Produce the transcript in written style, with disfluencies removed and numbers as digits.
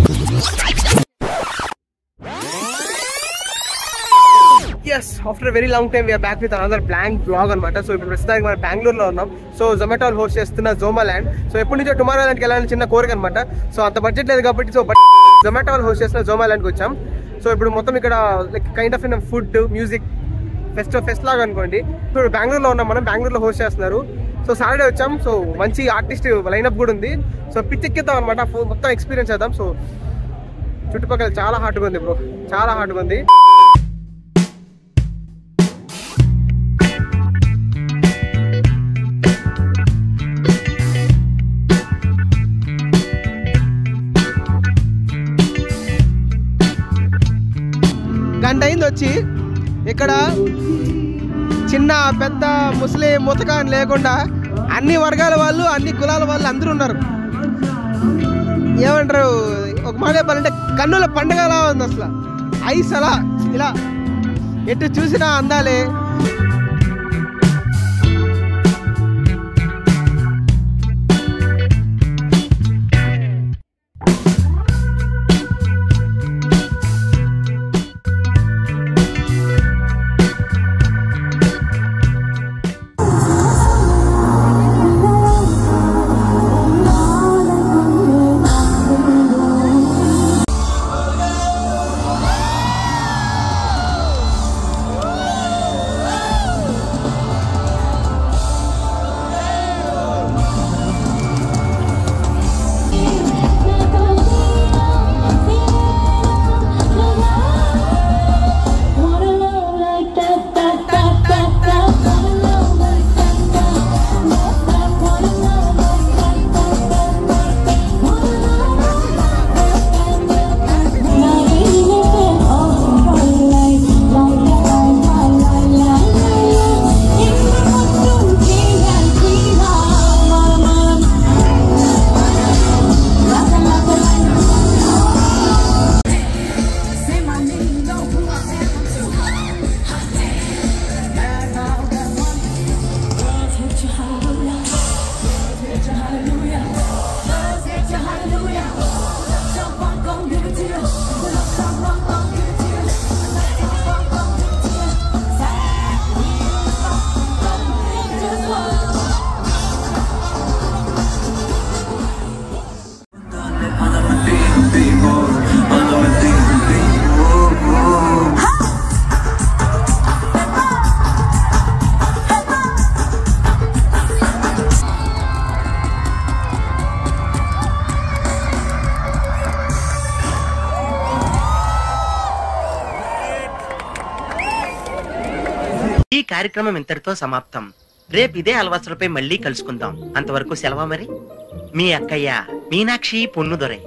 Yes, after a very long time we are back with another blank vlog అనమాట. So ఇప్పుడు ప్రస్తుతానికి మనం బెంగళూరులో ఉన్నాం. సో జొమాటో హోస్ట్ చేస్తున్న జోమాల్యాండ్. సో ఎప్పటి నుంచో టుమారోల్యాండ్కి వెళ్ళాలని చిన్న కోరిక అనమాట. సో అంత బడ్జెట్ లేదు కాబట్టి సో జొమాటో హోస్ట్ చేస్తున్న జోమాల్యాండ్కి వచ్చాం. సో ఇప్పుడు మొత్తం ఇక్కడ like kind of food music pest లాగా అనుకోండి. ఇప్పుడు బెంగళూరులో ఉన్నాం మనం, బెంగళూరులో హోస్ట్ చేస్తున్నారు. సో సాటర్డే వచ్చాం. సో మంచి ఆర్టిస్ట్ లైనప్ కూడా ఉంది. సో పిచ్చెక్కిద్దాం అనమాట, మొత్తం ఎక్స్పీరియన్స్ చేద్దాం. సో చుట్టుపక్కల చాలా హాట్గా ఉంది బ్రో, చాలా హాట్గా ఉంది. గంట అయింది వచ్చి. ఇక్కడ చిన్న పెద్ద ముస్లిం ముతక అని లేకుండా అన్ని వర్గాల వాళ్ళు, అన్ని కులాల వాళ్ళు అందరూ ఉన్నారు. ఏమంటారు, ఒక మాట చెప్పాలంటే కన్నుల పండగలా ఉంది అసలు. ఐస్ అలా ఇలా ఎటు చూసినా అందాలే. ఈ కార్యక్రమం ఇంతటితో సమాప్తం. రేపు ఇదే అలవాసులపై మళ్ళీ కలుసుకుందాం. అంతవరకు సెలవు మరి. మీ అక్కయ్య మీనాక్షి పొన్నుదొరై.